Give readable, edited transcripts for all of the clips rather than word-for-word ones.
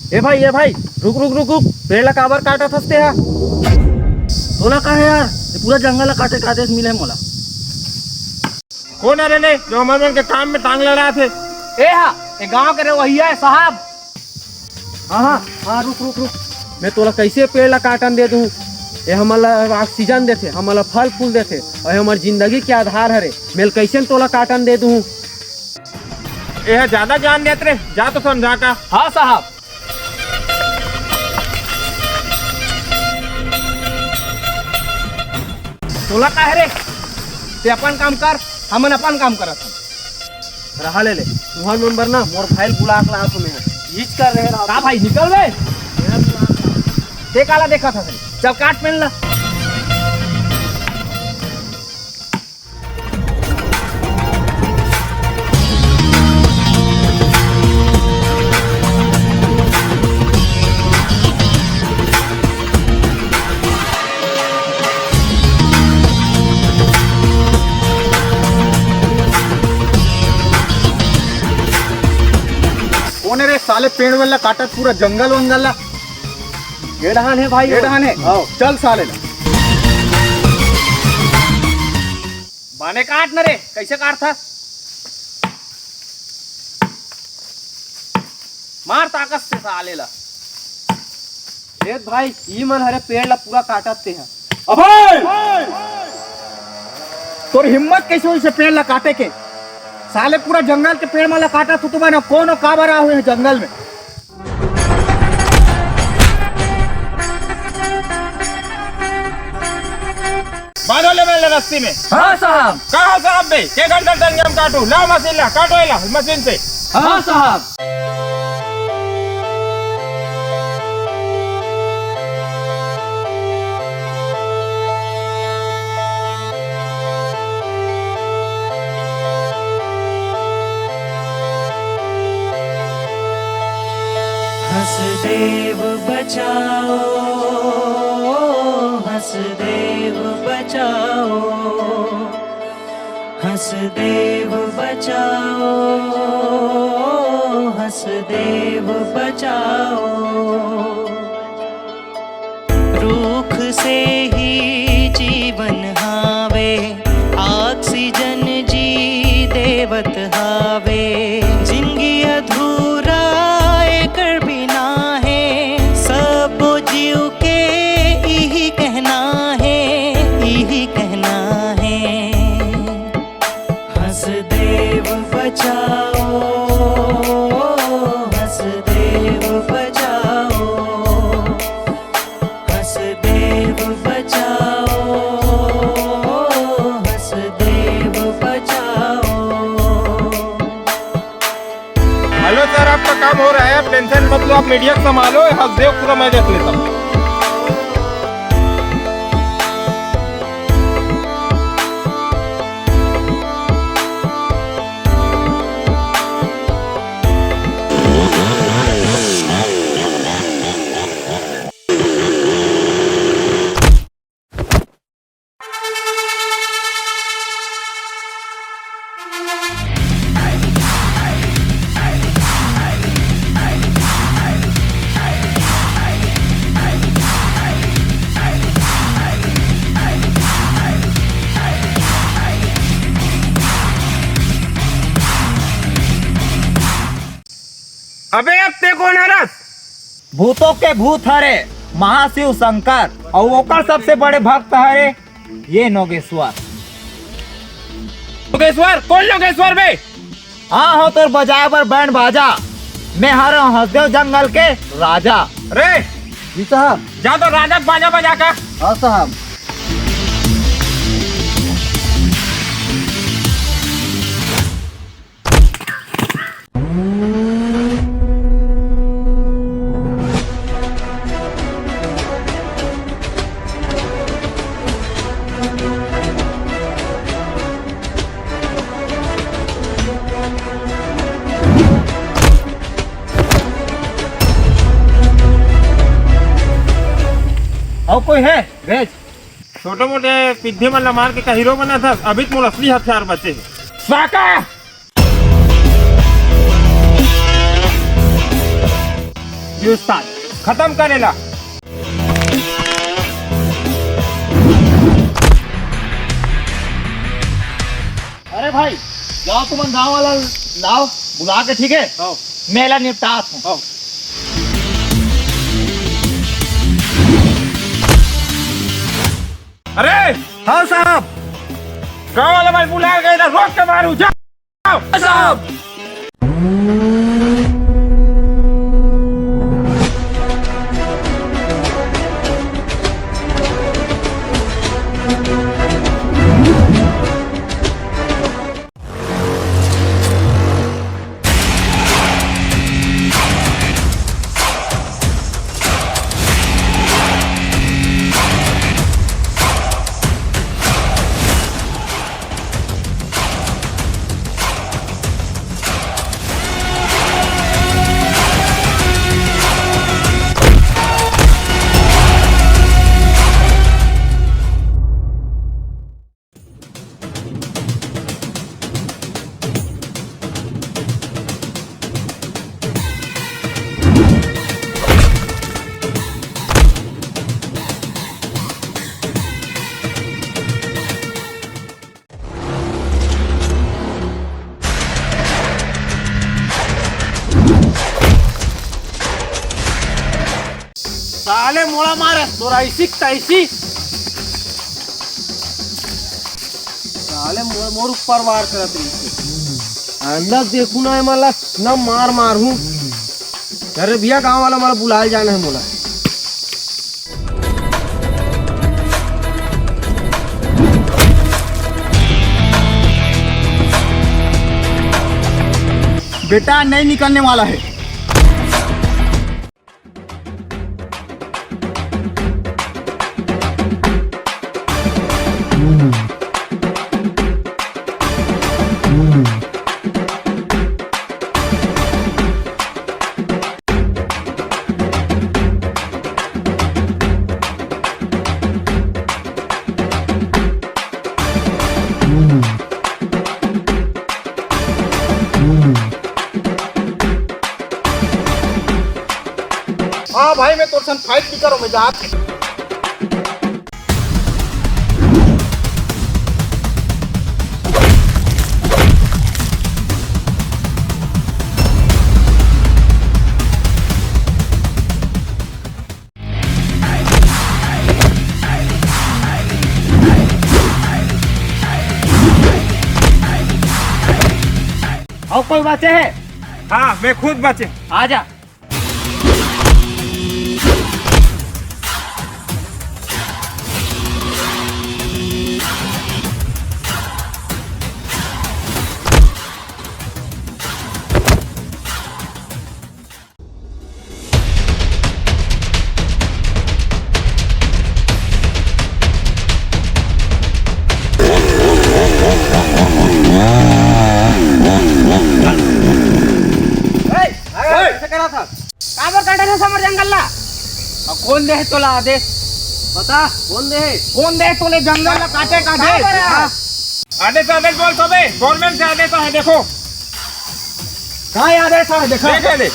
ए भाई रुक रुक रुक रुक, पेड़ ला काबर काटत हसते हा? तोला का है यार, ये पूरा जंगल ला काटे काटे मिले मोला। कौन है रे जो हमारे मन के काम में टांग लड़ा थे? ए हा, ये गांव के वही है साहब। हाँ रुक रुक रुक, मैं तोला कैसे पेड़ ला काटन दे दूं? ये हमारा ऑक्सीजन देते, हमारा फल फूल देते और हमारी जिंदगी के आधार हरे। मैं कैसे तोला काटन दे दूं? ये ज्यादा जान देते रे, जा तो समझा का। हाँ साहब। तोला का है रे, ते अपन काम कर, हमन अपन काम करत हन। रहा ले तुहार मेंबर ना मोर फाइल बुला के ला तुम्हें यीच कर रहे का भाई, निकल बे। ते काला देखा था, चल काट पेन ला। कौन है रे साले पेड़ वाला काटत पूरा जंगल वंगल ला? ये डहान है भाई, ये डहान है। आओ चल साले ला। बाने काट न रे, कैसे काट था? मार ताकत से साले ला। भाई ये मन हरे पेड़ ला पूरा काटते हैं। अबे तोर हिम्मत कैसे हुई से पेड़ ला काटे के? साले पूरा जंगल के पेड़ माला काटा तो मैंने कौन काबर आ हुए हैं जंगल में? बांधो ले मेरे रस्सी में। हाँ साहब। कहाँ साहब बे, के घंटा तक हम काटू? लाओ मशीन ला, काटो ला मशीन से। हाँ साहब। हंसदेव बचाओ, हंसदेव बचाओ, हंसदेव बचाओ, हंसदेव बचाओ। रूख से ही जीवन हावे, ऑक्सीजन जी देवत हावे। जिंदगी अधूरा कर बिना है, सब जीव के यही कहना है, यही कहना है। हंसदेव बचाओ, हंसदेव बचाओ, हंसदेव बचाओ, हंसदेव बचाओ। हेलो सर, आपका काम हो रहा है, आप टेंशन मत लो, आप मीडिया संभालो। हंसदेव पूरा मैं देख लेता हूँ। अबे अब ते कौन है रस? भूतों के भूत हरे महाशिव शंकर और ओकर सबसे बड़े भक्त हरे ये नोगेश्वर। लोगेश्वर? कौन लोगेश्वर बे? हाँ हो तोर बजाए बर बैंड बाजा, मैं हर हंसदेव जंगल के राजा। रे जी साहब। जा तो राजा बाजा बजा का। हाँ साहब। और कोई है भेज। छोटे मोटे पिद्दे वाला मार के का हीरो बना था, अभी तो मोर असली हथियार बचे है। साका जी उस्ताद। खत्म करेला। अरे भाई जाओ तुम गाँव वाला लाओ बुला के, ठीक है? मेला निपटात हूँ। अरे हाँ साहब। गाँव वाला भाई बुला गए ना, रोक के मारू, जाओ साहब साले मोड़ा मारे तोरा ऐसी तैसी। साले मोर ऊपर वार करत रही। अंदर देखू ना मला न मार मार हूँ। अरे भैया गाँव वाला मला बुलाए जाना है मोला। बेटा नहीं निकलने वाला है। हाँ भाई मैं तोर संग फाइट भी करो, मैं जात। और कोई बचे है? हाँ मैं खुद बचे। आजा। समर जंगल ला कौन दे तोला आदेश बता। कौन दे तोले जंगल ला काटे आदेश आदेश बोल सबे, गवर्नमेंट से आदेश है, देखो कहाँ आदेश है? देखो देख ले।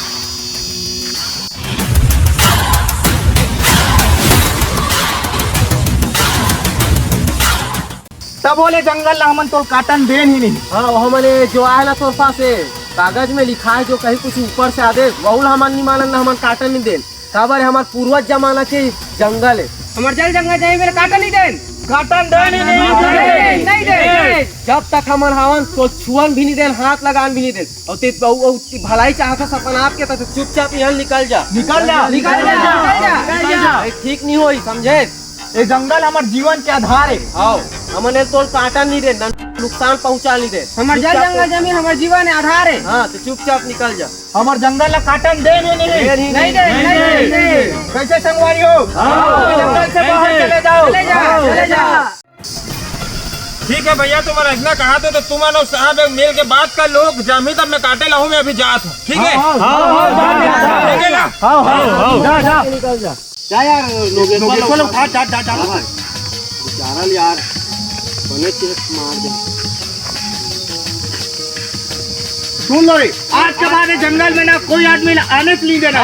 तब बोले जंगल ला हमन तो काटन देन ही नहीं। हाँ वो हमारे जो आए ना तोर पास है कागज में लिखा है जो कहीं कुछ ऊपर से आदेश वहुल हमन नहीं मानन ना हमन काटन नहीं देन। काबर हमार पूर्वज जमाना के जंगल है। हमार जंगल जाए मेरे काटन नहीं देन। काटन देन ही नहीं दे। जब तक हमन हवन तो छुअन भी नहीं देन, हाथ लगान भी नहीं देन। और ते भलाई चाहता अपन आपके तो चुपचाप यहाँ निकल जा। ठीक नहीं होई समझे। ये जंगल हमारे जीवन के आधार है। आओ हमने तो काटन नहीं दे, नुकसान पहुंचा नहीं दे। हमारे जंगल जमीन हमारे जीवन आधार है। हाँ तो चुपचाप निकल जा। हमारे जंगल ला काटन देन ही नहीं दे। कैसे संगवारी हो? जंगल से बाहर चले जाओ। ठीक है भैया, तुम्हारा इतना कहा तो तुम साहब मिल के बात कर लो। जमी तब मैं काटे लाऊं, मैं अभी जात हूँ। ठीक है निकल जा। क्या यार यार बने मार दे। सुन लो रे, आज के बाद ये जंगल में ना कोई आदमी ना आने के नहीं देना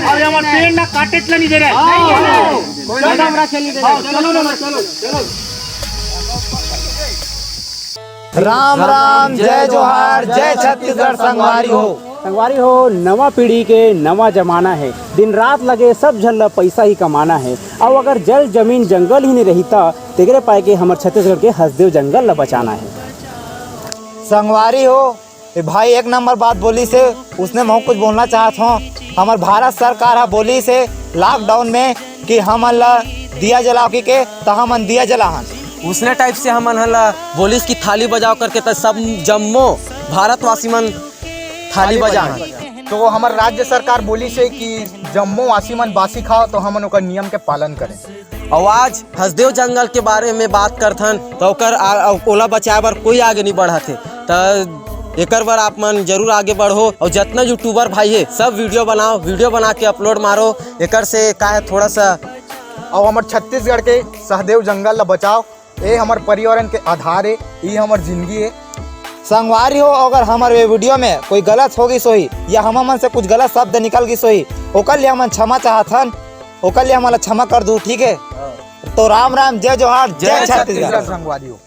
और हमारे पेड़ ना काटे के नहीं देना। राम राम, जय जोहार, जय छत्तीसगढ़ संगवारी हो। संगवारी हो, नवा पीढ़ी के नवा जमाना है। दिन रात लगे सब झल पैसा ही कमाना है। और अगर जल जमीन जंगल ही नहीं रहता तेरे पाए के हमारे छत्तीसगढ़ के हसदेव जंगल ला बचाना है। संगवारी हो, ये भाई एक नंबर बात बोली से उसने मैं कुछ बोलना चाहत हूँ। हमार भारत सरकार बोली से लॉकडाउन में कि हमन ला दिया जलाओ के तो हमन दिया जलाहन। उसने टाइप से हमन हला बोलिस की थाली बजाओ करके तो सब जम्मो भारतवासी मन थाली बजान। तो हमारे राज्य सरकार बोली से कि जम्मू वासी मन बासी खाओ तो हमन ओकर नियम के पालन करें। और आज हसदेव जंगल के बारे में बात करथन तो ओला बचाए बर कोई आगे नहीं बढ़ा थे। तो एकर बार आप मन जरूर आगे बढ़ो और जितना यूट्यूबर भाई है सब वीडियो बनाओ, वीडियो बना के अपलोड मारो। एकर से का है थोड़ा सा और हमारे छत्तीसगढ़ के सहदेव जंगल ला बचाओ। ये हमारे पर्यावरण के आधार है, ये हमारी जिंदगी है। संगवारी हो, अगर हमारे वीडियो में कोई गलत होगी सोई या हम मन से कुछ गलत शब्द निकल गई सोई ओकर लिए हमन क्षमा चाहथन, ओकर लिए हमारा क्षमा कर दू, ठीक है। तो राम राम, जय जोहार, जय छत्तीसगढ़। संगवारी हो।